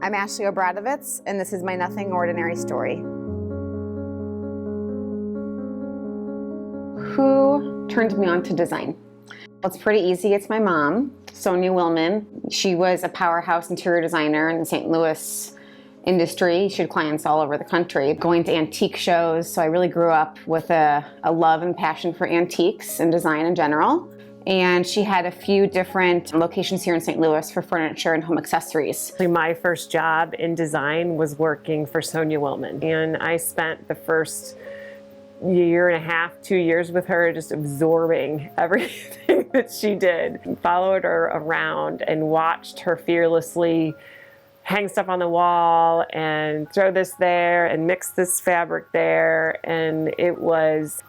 I'm Ashley Obradovits, and this is my Nothing Ordinary story. Who turned me on to design? It's pretty easy. It's my mom, Sonja Willman. She was a powerhouse interior designer in the St. Louis industry. She had clients all over the country, going to antique shows. So I really grew up with a love and passion for antiques and design in general. And she had a few different locations here in St. Louis for furniture and home accessories. My first job in design was working for Sonja Willman. And I spent the first year and a half, 2 years with her, just absorbing everything that she did. Followed her around and watched her fearlessly hang stuff on the wall and throw this there and mix this fabric there. And it was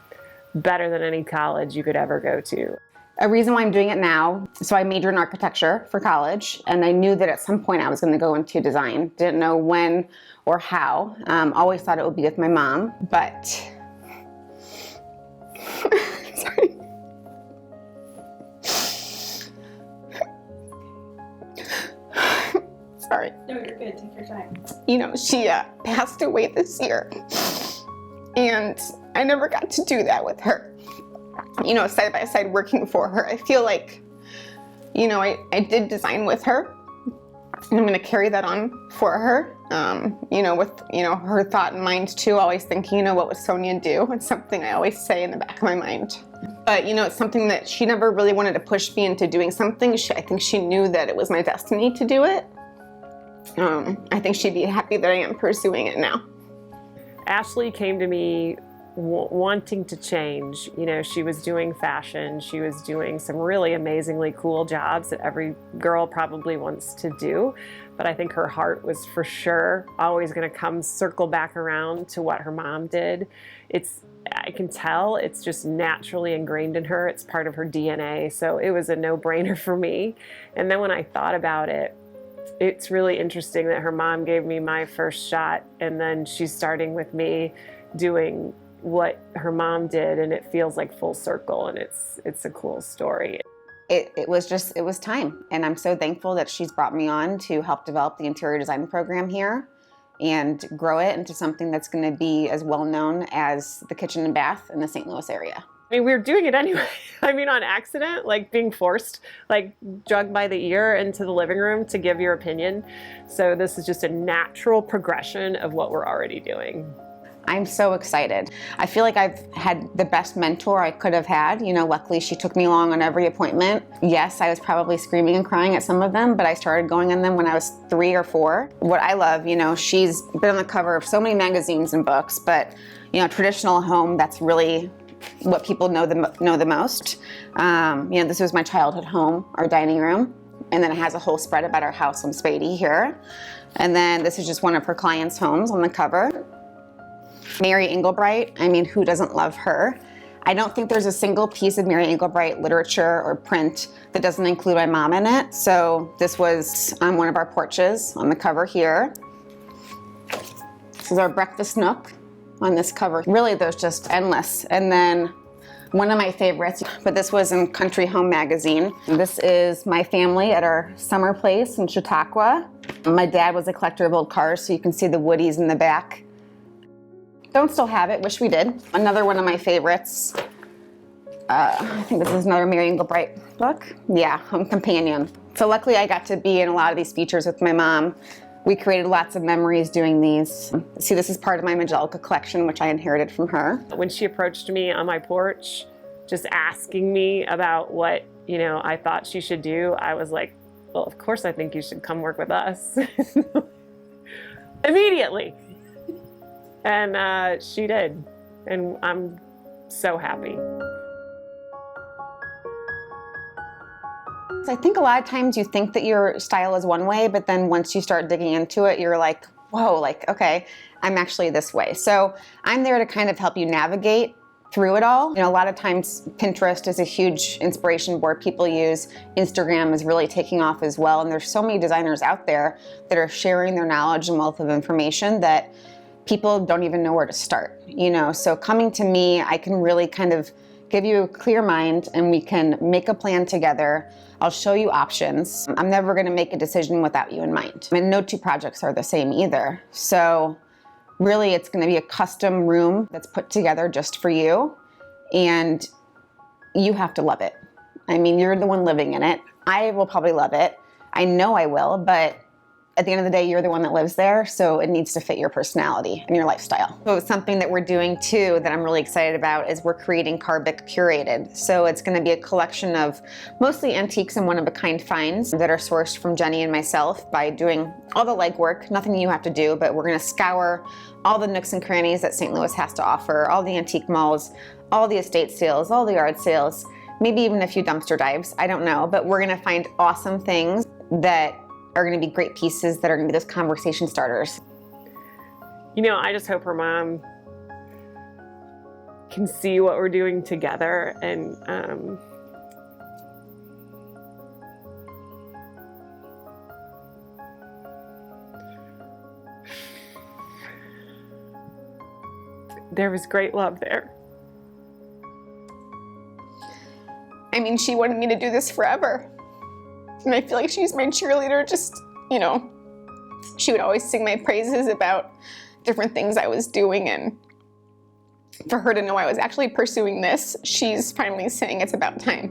better than any college you could ever go to. A reason why I'm doing it now, so I majored in architecture for college, and I knew that at some point I was going to go into design. Didn't know when or how. Always thought it would be with my mom, but sorry. Sorry. No, you're good. Take your time. You know, she passed away this year, and I never got to do that with her. You know, side by side working for her. I feel like, you know, I did design with her, and I'm going to carry that on for her. You know, with, you know, her thought in mind too, always thinking, you know, what would Sonja do? It's something I always say in the back of my mind. But, you know, it's something that she never really wanted to push me into doing something. I think she knew that it was my destiny to do it. I think she'd be happy that I am pursuing it now. Ashley came to me wanting to change. You know, she was doing fashion. She was doing some really amazingly cool jobs that every girl probably wants to do. But I think her heart was for sure always going to circle back around to what her mom did. I can tell it's just naturally ingrained in her. It's part of her DNA. So it was a no-brainer for me. And then when I thought about it, it's really interesting that her mom gave me my first shot, and then she's starting with me doing what her mom did, and it feels like full circle, and it's a cool story. It was time, and I'm so thankful that she's brought me on to help develop the interior design program here and grow it into something that's going to be as well known as the kitchen and bath in the St. Louis area. I mean, we were doing it anyway. I mean, on accident, like being forced, like dragged by the ear into the living room to give your opinion. So this is just a natural progression of what we're already doing. I'm so excited. I feel like I've had the best mentor I could have had. You know, luckily she took me along on every appointment. Yes, I was probably screaming and crying at some of them, but I started going in them when I was 3 or 4. What I love, you know, she's been on the cover of so many magazines and books, but, you know, traditional home, that's really what people know the most. You know, this was my childhood home, our dining room, and then it has a whole spread about our house on Spady here. And then this is just one of her clients' homes on the cover. Mary Englebright, I mean, who doesn't love her? I don't think there's a single piece of Mary Englebright literature or print that doesn't include my mom in it. So this was on one of our porches on the cover here. This is our breakfast nook on this cover. Really, there's just endless. And then one of my favorites, but this was in Country Home Magazine. This is my family at our summer place in Chautauqua. My dad was a collector of old cars, so you can see the Woodies in the back. Don't still have it, wish we did. Another one of my favorites. I think this is another Mary Englebright book. Yeah, Home Companion. So luckily I got to be in a lot of these features with my mom. We created lots of memories doing these. See, this is part of my Majolica collection, which I inherited from her. When she approached me on my porch, just asking me about what, you know, I thought she should do, I was like, well, of course I think you should come work with us. Immediately. And she did, and I'm so happy. I think a lot of times you think that your style is one way, but then once you start digging into it, you're like, whoa, like, okay, I'm actually this way. So I'm there to kind of help you navigate through it all. You know, a lot of times Pinterest is a huge inspiration board people use. Instagram is really taking off as well, and there's so many designers out there that are sharing their knowledge and wealth of information that people don't even know where to start, you know. So coming to me, I can really kind of give you a clear mind, and we can make a plan together. I'll show you options. I'm never going to make a decision without you in mind. And no two projects are the same either. So really, it's going to be a custom room that's put together just for you, and you have to love it. I mean, you're the one living in it. I will probably love it. I know I will, but at the end of the day, you're the one that lives there, so it needs to fit your personality and your lifestyle. So something that we're doing too that I'm really excited about is we're creating Karr Bick Curated. So it's gonna be a collection of mostly antiques and one-of-a-kind finds that are sourced from Jenny and myself by doing all the legwork, nothing you have to do, but we're gonna scour all the nooks and crannies that St. Louis has to offer, all the antique malls, all the estate sales, all the yard sales, maybe even a few dumpster dives, I don't know, but we're gonna find awesome things that are going to be great pieces that are going to be those conversation starters. You know, I just hope her mom can see what we're doing together, and there was great love there. I mean, she wanted me to do this forever. And I feel like she's my cheerleader, just, you know, she would always sing my praises about different things I was doing, and for her to know I was actually pursuing this, she's finally saying it's about time,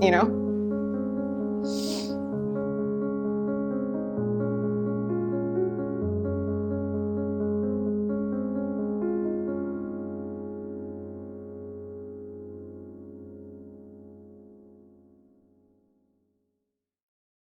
you know?